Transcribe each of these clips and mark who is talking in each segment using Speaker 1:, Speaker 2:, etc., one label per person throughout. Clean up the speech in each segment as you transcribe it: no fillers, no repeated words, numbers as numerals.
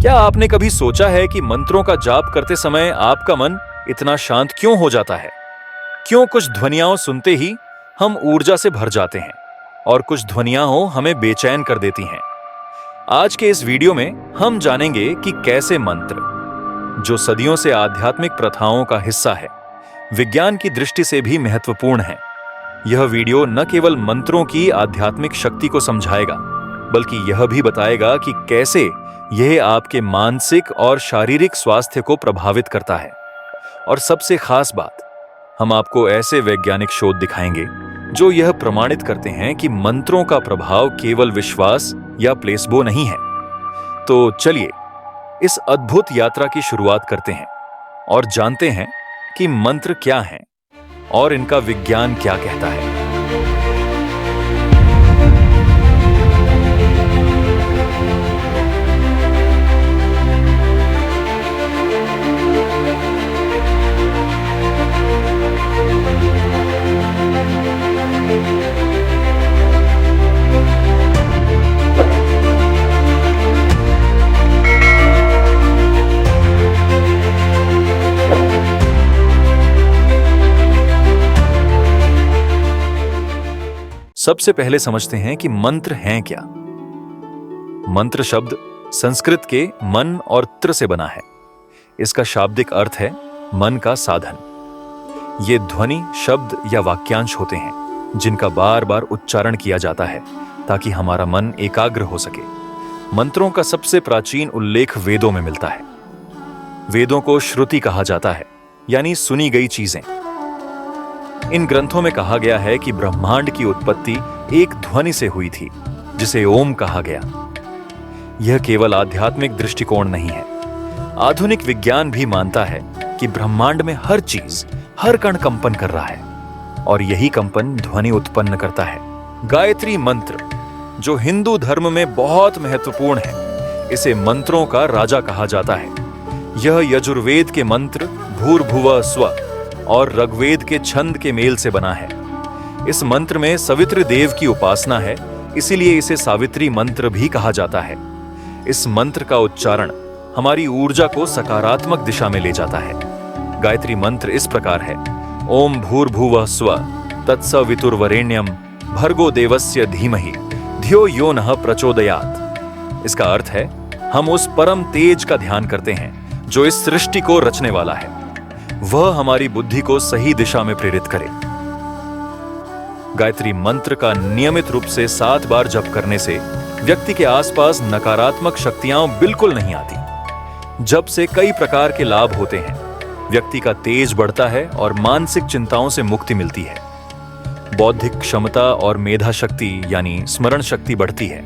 Speaker 1: क्या आपने कभी सोचा है कि मंत्रों का जाप करते समय आपका मन इतना शांत क्यों हो जाता है? क्यों कुछ ध्वनियां सुनते ही हम ऊर्जा से भर जाते हैं और कुछ ध्वनियां हमें बेचैन कर देती हैं? आज के इस वीडियो में हम जानेंगे कि कैसे मंत्र, जो सदियों से आध्यात्मिक प्रथाओं का हिस्सा है, विज्ञान की दृष्टि से भी महत्वपूर्ण है। यह वीडियो न केवल मंत्रों की आध्यात्मिक शक्ति को समझाएगा, बल्कि यह भी बताएगा कि कैसे यह आपके मानसिक और शारीरिक स्वास्थ्य को प्रभावित करता है। और सबसे खास बात, हम आपको ऐसे वैज्ञानिक शोध दिखाएंगे जो यह प्रमाणित करते हैं कि मंत्रों का प्रभाव केवल विश्वास या प्लेसबो नहीं है। तो चलिए इस अद्भुत यात्रा की शुरुआत करते हैं और जानते हैं कि मंत्र क्या हैं और इनका विज्ञान क्या कहता है। सबसे पहले समझते हैं कि मंत्र हैं क्या। मंत्र शब्द संस्कृत के मन और त्र से बना है। इसका शाब्दिक अर्थ है मन का साधन। ये ध्वनि, शब्द या वाक्यांश होते हैं जिनका बार बार उच्चारण किया जाता है ताकि हमारा मन एकाग्र हो सके। मंत्रों का सबसे प्राचीन उल्लेख वेदों में मिलता है। वेदों को श्रुति कहा जाता है, यानी सुनी गई चीजें। इन ग्रंथों में कहा गया है कि ब्रह्मांड की उत्पत्ति एक ध्वनि से हुई थी, जिसे ओम कहा गया। यह केवल आध्यात्मिक दृष्टिकोण नहीं है। आधुनिक विज्ञान भी मानता है कि ब्रह्मांड में हर चीज, हर कण कंपन कर रहा है और यही कंपन ध्वनि उत्पन्न करता है। गायत्री मंत्र, जो हिंदू धर्म में बहुत महत्वपूर्ण है, इसे मंत्रों का राजा कहा जाता है। यह यजुर्वेद के मंत्र भूर्भुवः स्वः और ऋग्वेद के छंद के मेल से बना है। इस मंत्र में सवित्र देव की उपासना है, इसीलिए इसे सावित्री मंत्र भी कहा जाता है। इस मंत्र का उच्चारण हमारी ऊर्जा को सकारात्मक दिशा में ले जाता है। गायत्री मंत्र इस प्रकार है: ओम भूर्भुवः स्वः तत्सवितुर्वरेण्यम भर्गो देवस्य धीमहि धियो यो नः प्रचोदयात्। इसका अर्थ है, हम उस परम तेज का ध्यान करते हैं जो इस सृष्टि को रचने वाला है। वह हमारी बुद्धि को सही दिशा में प्रेरित करे। गायत्री मंत्र का नियमित रूप से 7 बार जप करने से व्यक्ति के आसपास नकारात्मक शक्तियां बिल्कुल नहीं आती। जप से कई प्रकार के लाभ होते हैं। व्यक्ति का तेज बढ़ता है और मानसिक चिंताओं से मुक्ति मिलती है। बौद्धिक क्षमता और मेधा शक्ति यानी स्मरण शक्ति बढ़ती है।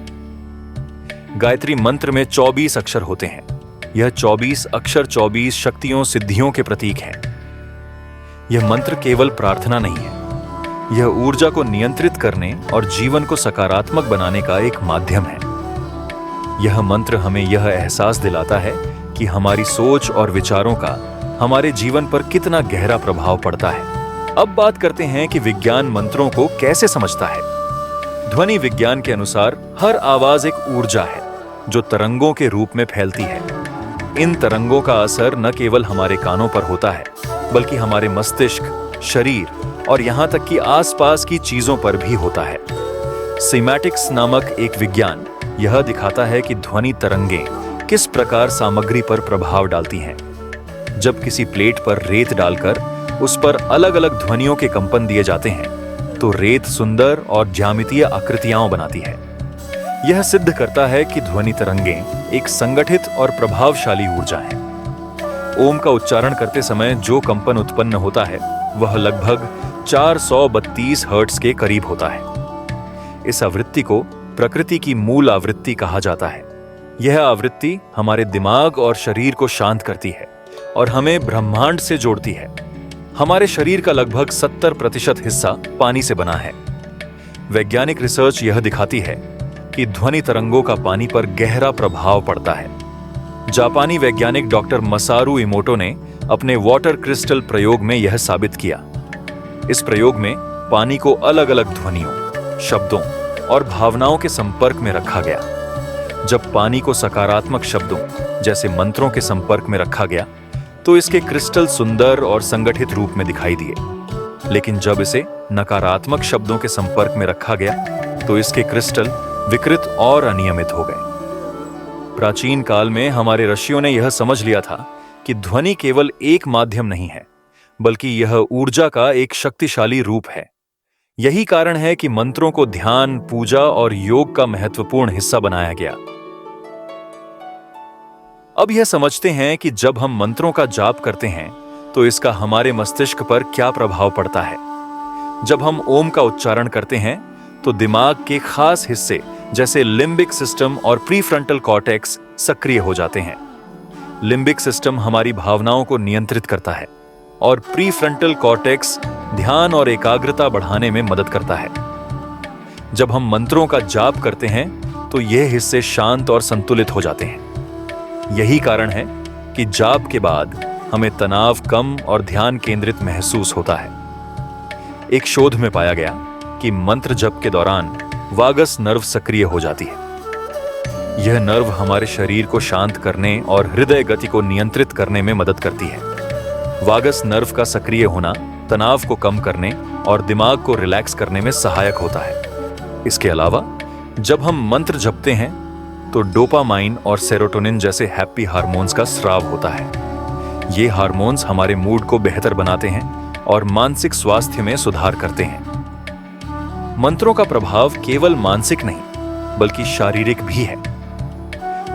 Speaker 1: गायत्री मंत्र में 24 अक्षर होते हैं। यह 24 अक्षर 24 शक्तियों, सिद्धियों के प्रतीक हैं। यह मंत्र केवल प्रार्थना नहीं है, यह ऊर्जा को नियंत्रित करने और जीवन को सकारात्मक बनाने का एक माध्यम है। यह मंत्र हमें यह एहसास दिलाता है कि हमारी सोच और विचारों का हमारे जीवन पर कितना गहरा प्रभाव पड़ता है। अब बात करते हैं कि विज्ञान मंत्रों को कैसे समझता है। ध्वनि विज्ञान के अनुसार हर आवाज एक ऊर्जा है जो तरंगों के रूप में फैलती है। इन तरंगों का असर न केवल हमारे कानों पर होता है, बल्कि हमारे मस्तिष्क, शरीर और यहां तक कि आसपास की चीजों पर भी होता है। सीमैटिक्स नामक एक विज्ञान यह दिखाता है कि ध्वनि तरंगें किस प्रकार सामग्री पर प्रभाव डालती हैं। जब किसी प्लेट पर रेत डालकर उस पर अलग अलग ध्वनियों के कंपन दिए जाते हैं, तो रेत सुंदर और ज्यामितीय आकृतियां बनाती है। यह सिद्ध करता है कि ध्वनि तरंगें एक संगठित और प्रभावशाली ऊर्जा है। ओम का उच्चारण करते समय जो कंपन उत्पन्न होता है, वह लगभग 432 हर्ट्ज के करीब होता है। इस आवृत्ति को प्रकृति की मूल आवृत्ति कहा जाता है। यह आवृत्ति हमारे दिमाग और शरीर को शांत करती है और हमें ब्रह्मांड से जोड़ती है। हमारे शरीर का लगभग 70% हिस्सा पानी से बना है। वैज्ञानिक रिसर्च यह दिखाती है कि ध्वनि तरंगों का पानी पर गहरा प्रभाव पड़ता है। जापानी वैज्ञानिक डॉक्टर मसारू इमोटो ने अपने वाटर क्रिस्टल प्रयोग में यह साबित किया। इस प्रयोग में पानी को अलग अलग ध्वनियों, शब्दों और भावनाओं के संपर्क में रखा गया। जब पानी को सकारात्मक शब्दों जैसे मंत्रों के संपर्क में रखा गया तो इसके क्रिस्टल सुंदर और संगठित रूप में दिखाई दिए, लेकिन जब इसे नकारात्मक शब्दों के संपर्क में रखा गया तो इसके क्रिस्टल विकृत और अनियमित हो गए। प्राचीन काल में हमारे ऋषियों ने यह समझ लिया था कि ध्वनि केवल एक माध्यम नहीं है, बल्कि यह ऊर्जा का एक शक्तिशाली रूप है। यही कारण है कि मंत्रों को ध्यान, पूजा और योग का महत्वपूर्ण हिस्सा बनाया गया। अब यह समझते हैं कि जब हम मंत्रों का जाप करते हैं तो इसका हमारे मस्तिष्क पर क्या प्रभाव पड़ता है। जब हम ओम का उच्चारण करते हैं तो दिमाग के खास हिस्से जैसे लिम्बिक सिस्टम और प्रीफ्रंटल कॉर्टेक्स सक्रिय हो जाते हैं। लिम्बिक सिस्टम हमारी भावनाओं को नियंत्रित करता है और प्रीफ्रंटल कॉर्टेक्स ध्यान और एकाग्रता बढ़ाने में मदद करता है। जब हम मंत्रों का जाप करते हैं तो यह हिस्से शांत और संतुलित हो जाते हैं। यही कारण है कि जाप के बाद हमें तनाव कम और ध्यान केंद्रित महसूस होता है। एक शोध में पाया गया कि मंत्र जप के दौरान वागस नर्व सक्रिय हो जाती है। यह नर्व हमारे शरीर को शांत करने और हृदय गति को नियंत्रित करने में मदद करती है। वागस नर्व का सक्रिय होना तनाव को कम करने और दिमाग को रिलैक्स करने में सहायक होता है। इसके अलावा जब हम मंत्र जपते हैं तो डोपामाइन और सेरोटोनिन जैसे हैप्पी हार्मोन्स का स्राव होता है। ये हार्मोन्स हमारे मूड को बेहतर बनाते हैं और मानसिक स्वास्थ्य में सुधार करते हैं। मंत्रों का प्रभाव केवल मानसिक नहीं बल्कि शारीरिक भी है।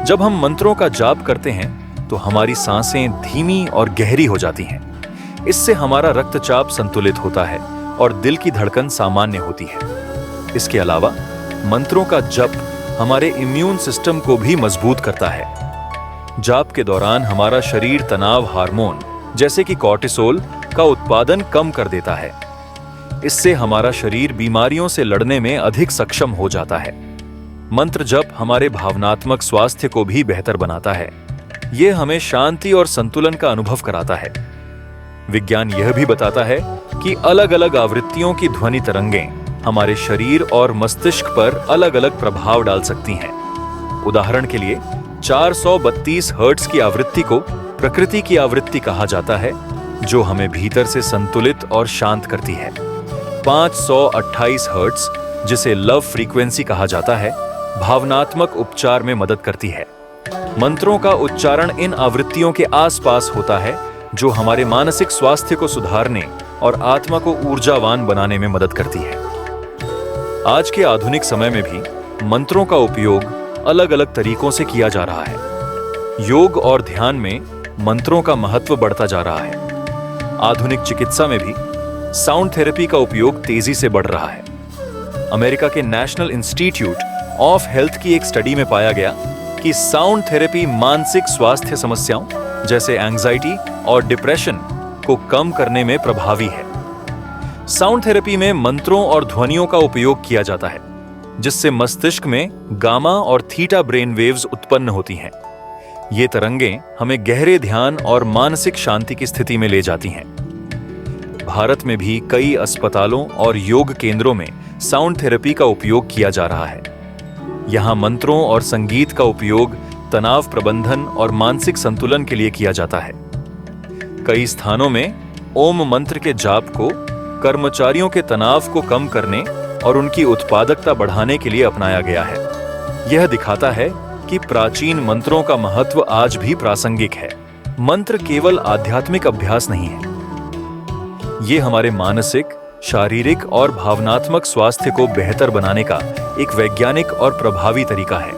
Speaker 1: जब हम मंत्रों का जाप करते हैं तो हमारी सांसें धीमी और गहरी हो जाती हैं। इससे हमारा रक्तचाप संतुलित होता है और दिल की धड़कन सामान्य होती है। इसके अलावा मंत्रों का जप हमारे इम्यून सिस्टम को भी मजबूत करता है। जाप के दौरान हमारा शरीर तनाव हार्मोन जैसे कि कॉर्टिसोल का उत्पादन कम कर देता है। इससे हमारा शरीर बीमारियों से लड़ने में अधिक सक्षम हो जाता है। मंत्र जप हमारे भावनात्मक स्वास्थ्य को भी बेहतर बनाता है। यह हमें शांति और संतुलन का अनुभव कराता है। विज्ञान यह भी बताता है कि अलग-अलग आवृत्तियों की ध्वनि तरंगें हमारे शरीर और मस्तिष्क पर अलग-अलग प्रभाव डाल सकती हैं। उदाहरण के लिए 432 हर्ट्ज की आवृत्ति को प्रकृति की आवृत्ति कहा जाता है, जो हमें भीतर से संतुलित और शांत करती है। 528 हर्ट्ज, जिसे लव फ्रीक्वेंसी कहा जाता है, भावनात्मक उपचार में मदद करती है। मंत्रों का उच्चारण इन आवृत्तियों के आसपास होता है, जो हमारे मानसिक स्वास्थ्य को सुधारने और आत्मा को ऊर्जावान बनाने में मदद करती है। आज के आधुनिक समय में भी मंत्रों का उपयोग अलग अलग तरीकों से किया जा रहा है। योग और ध्यान में मंत्रों का महत्व बढ़ता जा रहा है। आधुनिक चिकित्सा में भी साउंड थेरेपी का उपयोग तेजी से बढ़ रहा है। अमेरिका के नेशनल इंस्टीट्यूट ऑफ हेल्थ की एक स्टडी में पाया गया कि साउंड थेरेपी मानसिक स्वास्थ्य समस्याओं जैसे एंजाइटी और डिप्रेशन को कम करने में प्रभावी है। साउंड थेरेपी में मंत्रों और ध्वनियों का उपयोग किया जाता है, जिससे मस्तिष्क में गामा और थीटा ब्रेन वेव्स उत्पन्न होती हैं। ये तरंगें हमें गहरे ध्यान और मानसिक शांति की स्थिति में ले जाती हैं। भारत में भी कई अस्पतालों और योग केंद्रों में साउंड थेरेपी का उपयोग किया जा रहा है। यहाँ मंत्रों और संगीत का उपयोग तनाव प्रबंधन और मानसिक संतुलन के लिए किया जाता है। कई स्थानों में ओम मंत्र के जाप को कर्मचारियों के तनाव को कम करने और उनकी उत्पादकता बढ़ाने के लिए अपनाया गया है। यह दिखाता है कि प्राचीन मंत्रों का महत्व आज भी प्रासंगिक है। मंत्र केवल आध्यात्मिक अभ्यास नहीं है, ये हमारे मानसिक, शारीरिक और भावनात्मक स्वास्थ्य को बेहतर बनाने का एक वैज्ञानिक और प्रभावी तरीका है।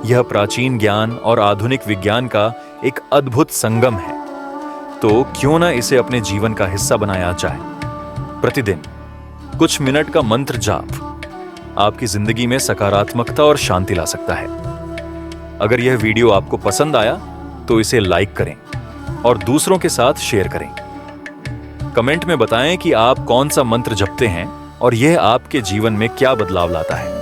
Speaker 1: यह प्राचीन ज्ञान और आधुनिक विज्ञान का एक अद्भुत संगम है। तो क्यों न इसे अपने जीवन का हिस्सा बनाया जाए। प्रतिदिन कुछ मिनट का मंत्र जाप आपकी जिंदगी में सकारात्मकता और शांति ला सकता है। अगर यह वीडियो आपको पसंद आया तो इसे लाइक करें और दूसरों के साथ शेयर करें। कमेंट में बताएं कि आप कौन सा मंत्र जपते हैं और यह आपके जीवन में क्या बदलाव लाता है।